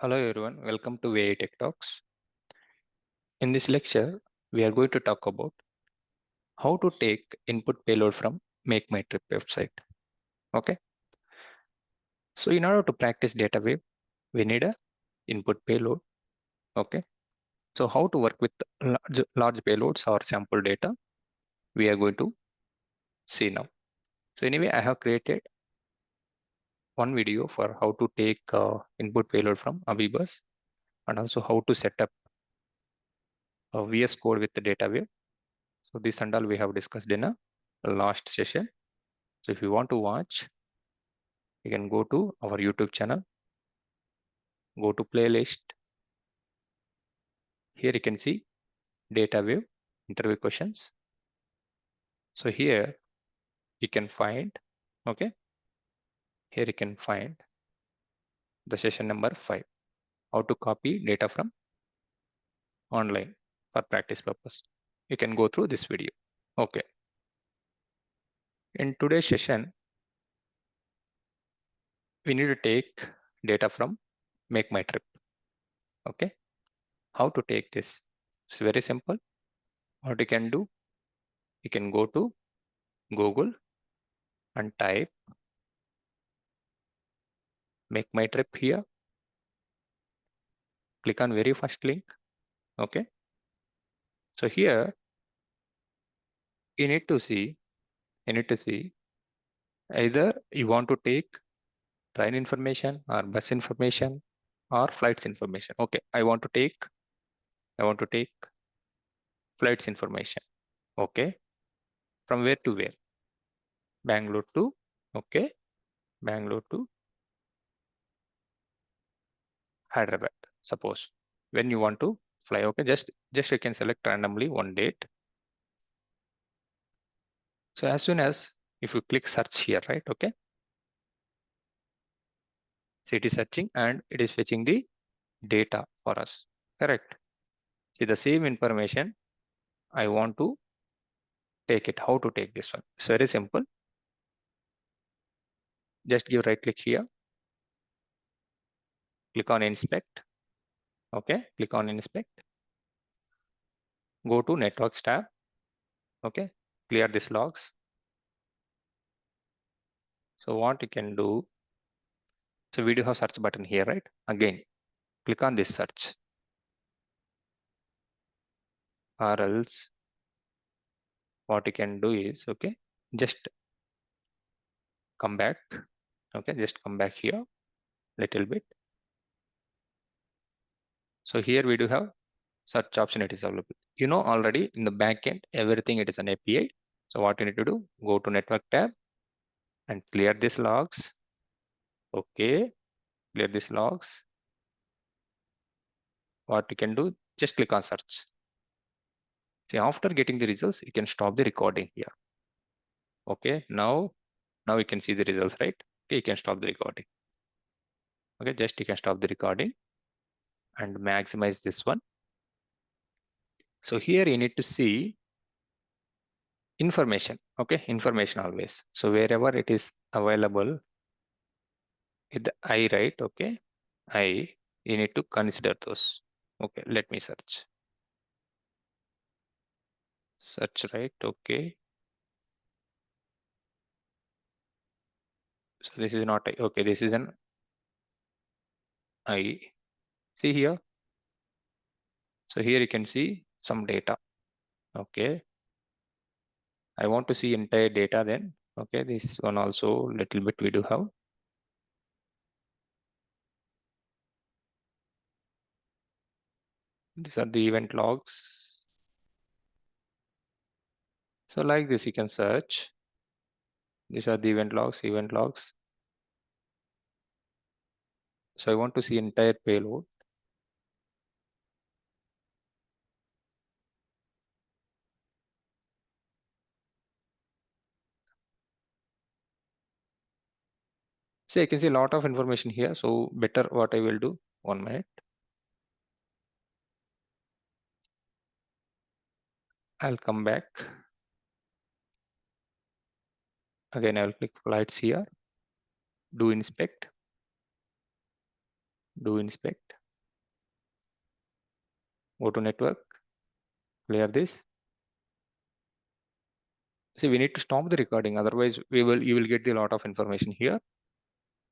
Hello everyone, welcome to ViTech Talks. In this lecture, we are going to talk about how to take input payload from Mytrip website. Okay, so in order to practice Dataweave, we need a input payload. Okay, so how to work with large payloads or sample data, we are going to see now. So anyway, I have created one video for how to take input payload from Avibus and also how to set up a VS Code with the Dataweave. So this and all we have discussed in a last session. So if you want to watch, you can go to our YouTube channel, go to playlist. Here you can see Dataweave interview questions. So here you can find, okay, here you can find the session number 5, how to copy data from online for practice purpose. You can go through this video. Okay. In today's session, we need to take data from Mytrip. Okay. How to take this? It's very simple. What you can do, you can go to Google and type Mytrip here. Click on very first link. Okay. So here you need to see either you want to take train information or bus information or flights information. Okay, I want to take flights information. Okay, from where to where? Bangalore to, okay, Bangalore to Hyderabad. Suppose when you want to fly, okay, just you can select randomly one date. So as soon as if you click search here, right? Okay, so it is searching and it is fetching the data for us. Correct. See the same information I want to take it. How to take this one? It's very simple. Just give right click here. Click on inspect. Okay, click on inspect. Go to networks tab. Okay, clear these logs. So what you can do, so we do have search button here, right? Again, click on this search. Or else what you can do is, okay, just come back. Okay, just come back here little bit. So here we do have search option, it is available. You know already in the backend, everything it is an API. So what you need to do, go to network tab and clear these logs. Okay, clear these logs. What you can do, just click on search. See, after getting the results, you can stop the recording here. Okay, now you can see the results, right? Okay, you can stop the recording. Okay, just you can stop the recording and maximize this one. So here you need to see information. Okay, information always. So wherever it is available with the I, right? Okay, I, you need to consider those. Okay, let me search. Search, right? Okay. So this is not I. Okay, this is an I. See here. So here you can see some data. Okay. I want to see entire data then. Okay, this one also little bit we do have. These are the event logs. So like this, you can search. These are the event logs, So I want to see entire payload. See, I can see a lot of information here. So better what I will do, 1 minute. I'll come back. Again, I'll click flights here. Do inspect. do inspect, go to network, clear this. See, we need to stop the recording, otherwise you will get a lot of information here.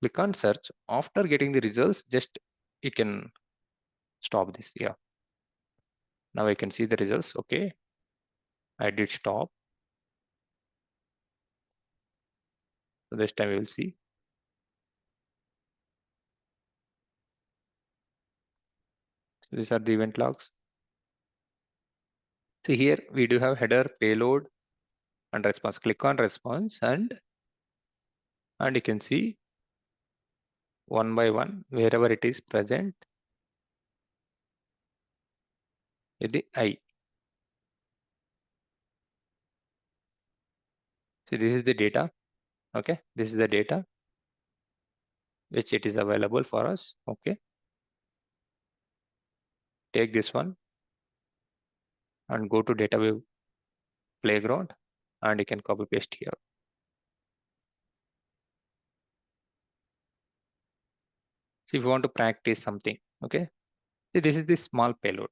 Click on search. After getting the results, just you can stop this. Yeah. Now I can see the results. Okay. I did stop. So this time we will see. So these are the event logs. See here we do have header, payload, and response. Click on response and you can see one by one wherever it is present with the I. So this is the data. Okay, this is the data which it is available for us. Okay, take this one and go to Dataweave playground and you can copy paste here. So if you want to practice something, okay, see this is the small payload.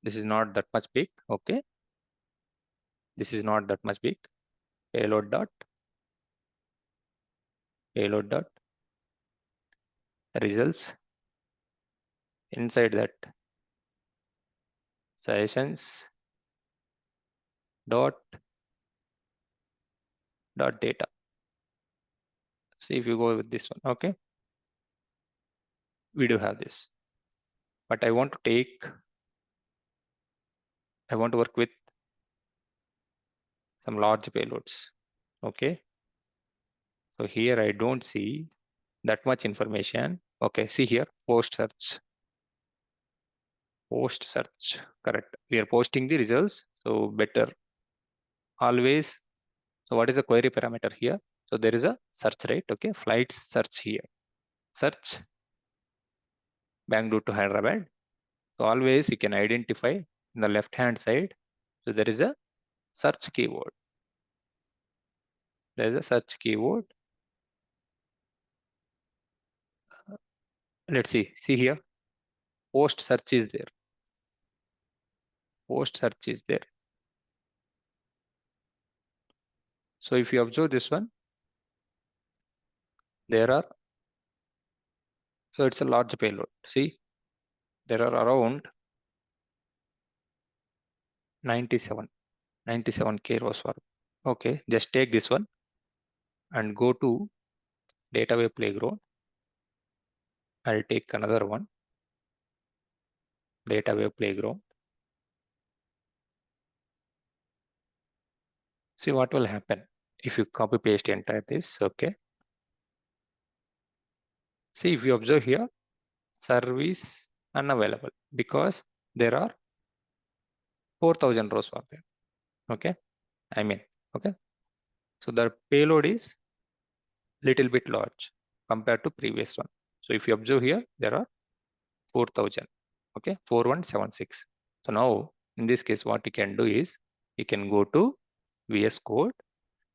This is not that much big. Okay, this is not that much big. Payload dot results. Inside that sessions dot data. See if you go with this one. Okay, we do have this, but I want to work with some large payloads. Okay, so here I don't see that much information. Okay, see here, post search, correct. We are posting the results, so better always. So what is the query parameter here? So there is a search, right? Okay, flights search here, search Bangalore to Hyderabad. So always you can identify in the left hand side. So there is a search keyword. There is a search keyword. Let's see here, post search is there. Post search is there. So if you observe this one, there are, so it's a large payload. See, there are around 97K rows for. Okay, just take this one and go to Datawave playground. I'll take another one, Datawave playground. See what will happen if you copy paste enter this. Okay, see if you observe here, service unavailable because there are 4,000 rows for there. Okay, okay. So the payload is little bit large compared to previous one. So if you observe here, there are 4,000. Okay, 4176. So now in this case, what you can do is you can go to VS Code.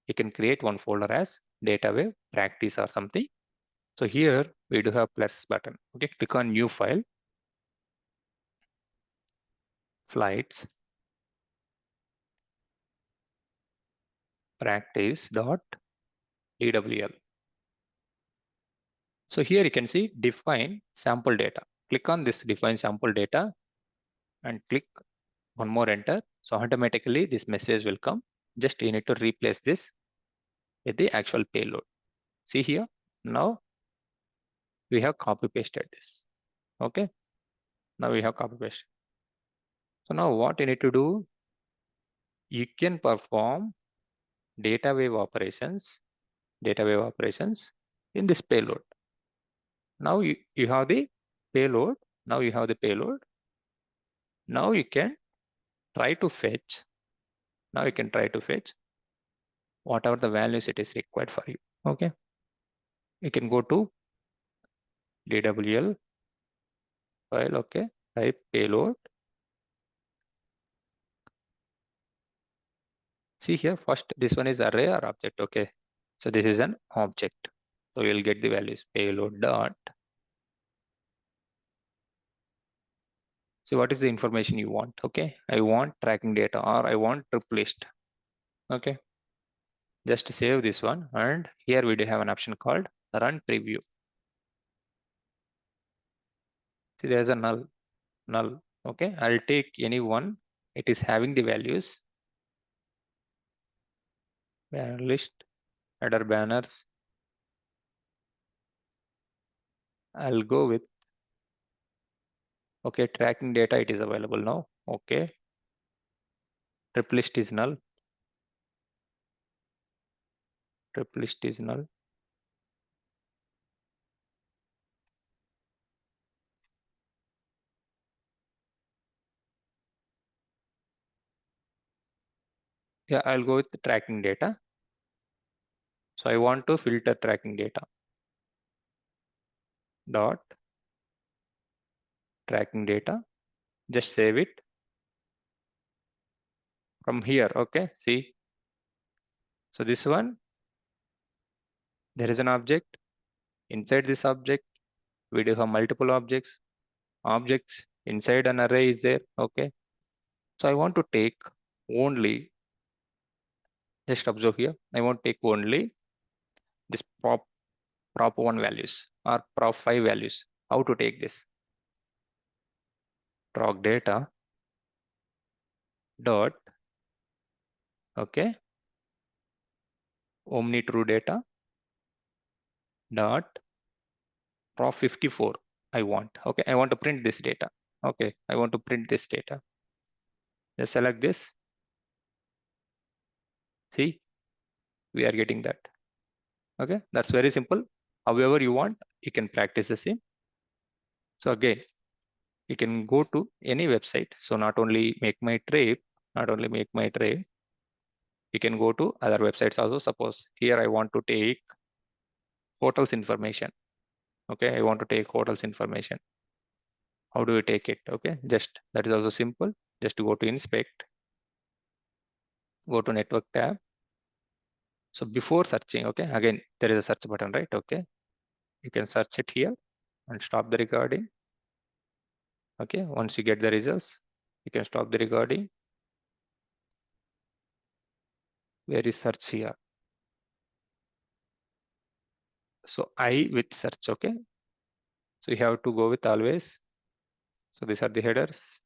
You can create one folder as Datawave practice or something. So here we do have plus button. Okay, click on new file, flights practice.dwl. So here you can see define sample data. Click on this define sample data and click one more enter. So automatically this message will come. Just you need to replace this with the actual payload. See here, now we have copy pasted this. Okay, now we have copy pasted. So now what you need to do, you can perform Datawave operations in this payload. Now you have the payload. Now you have the payload. Now you can try to fetch. Now you can try to fetch whatever the values it is required for you. Okay, you can go to DWL file. Okay, type payload. See here, first this one is array or object. Okay, so this is an object. So you'll get the values payload dot So what is the information you want? Okay, I want tracking data or I want trip list. Okay, just save this one, and here we do have an option called run preview. See, there's a null. Okay, I'll take any one. It is having the values. Banner list, header banners. I'll go with, okay, tracking data, it is available now. Okay, trip list is null. Trip list is null. Yeah, I'll go with the tracking data. So I want to filter tracking data. Dot tracking data. Just save it from here. Okay, see. So this one, there is an object. Inside this object, we do have multiple objects. Objects inside an array is there. Okay. So I want to take only, just observe here. I want to take only this prop1 values or prop5 values. How to take this? Proc data dot, okay, omni true data dot prop54 I want. Okay, I want to print this data. Okay, I want to print this data. Just select this. See, we are getting that. Okay, that's very simple. However you want, you can practice the same. So again, you can go to any website. So not only Make My Trip, you can go to other websites also. Suppose here I want to take hotels information. Okay, I want to take hotels information. How do you take it? Okay, just that is also simple. Just to go to inspect, go to network tab. So before searching, okay, again there is a search button, right? Okay, you can search it here and stop the recording. Okay, once you get the results, you can stop the recording. Where is search here? So I with search. Okay, so you have to go with always. So these are the headers.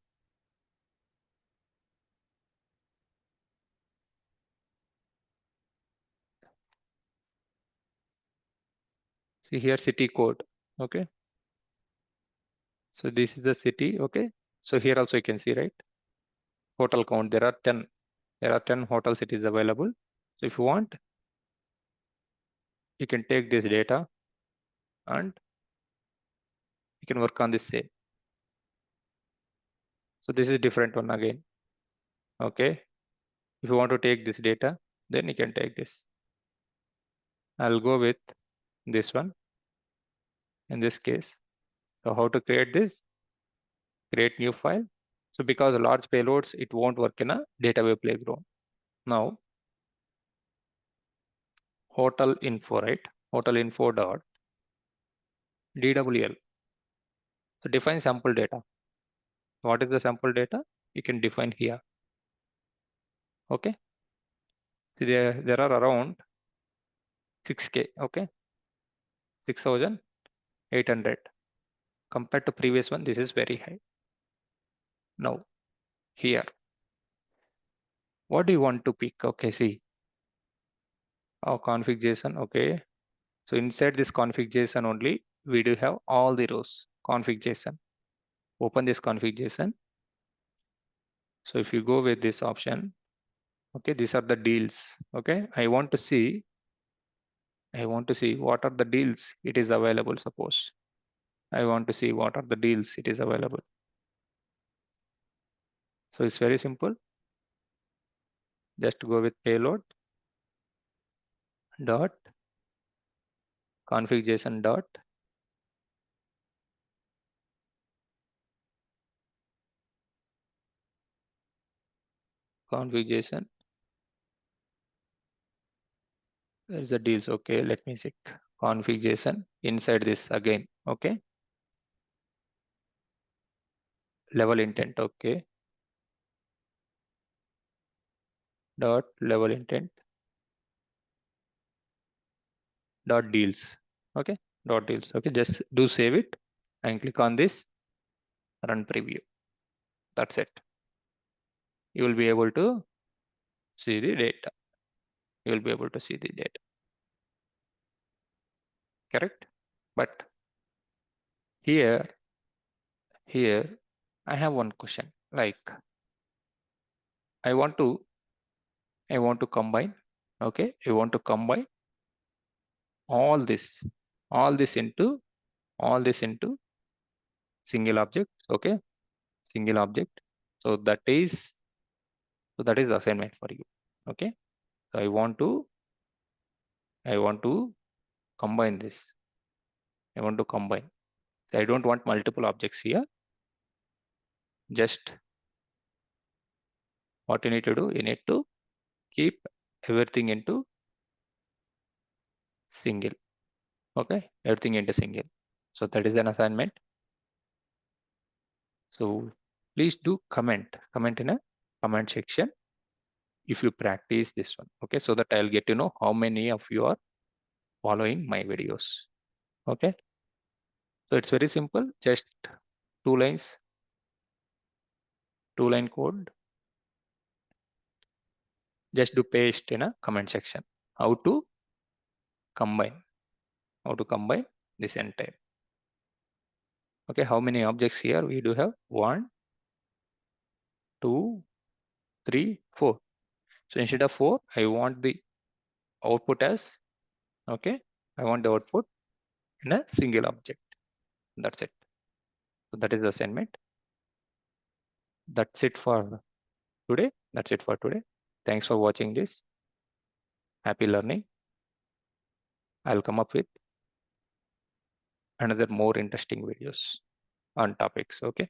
See here city code. Okay, so this is the city. Okay, so here also you can see, right? Hotel count, there are 10. There are 10 hotel cities available. So if you want, you can take this data and you can work on this same. So this is different one again. Okay, if you want to take this data, then you can take this. I'll go with this one in this case. So how to create this? Create new file. So because large payloads, it won't work in a Datawave playground. Now, hotel info, right? Hotel info dot DWL. So define sample data. What is the sample data? You can define here. Okay. So there are around 6K. Okay. 6,800. Compared to previous one, this is very high. Now, here, what do you want to pick? Okay, see. Our config JSON. Okay. So inside this config JSON only, we do have all the rows. Config JSON. Open this config JSON. So if you go with this option, okay, these are the deals. Okay, I want to see what are the deals it is available. Suppose I want to see what are the deals it is available. So it's very simple. Just go with payload dot config JSON dot config JSON. Where is the deals? Okay, let me check. Config JSON inside this again. Okay. level intent. Okay. Dot level intent dot deals. Okay. Dot deals. Okay. Just do save it and click on this run preview. That's it. You will be able to see the data. You will be able to see the data. Correct? But here I have one question. Like I want to combine. Okay. I want to combine all this into single object. Okay. Single object. So that is the assignment for you. Okay. So I want to combine this. I want to combine. I don't want multiple objects here. Just what you need to do, you need to keep everything into single. Okay, everything into single. So that is an assignment. So please do comment in a comment section if you practice this one. Okay, so that I'll get to know how many of you are following my videos. Okay, so it's very simple. Just 2 lines, 2-line code. Just do paste in a comment section. How to combine this entire. Okay, how many objects here? We do have 1, 2, 3, 4. So instead of 4, I want the output as, okay, I want the output in a single object. That's it. So that is the assignment. That's it for today. Thanks for watching this. Happy learning. I'll come up with another more interesting videos on topics. Okay.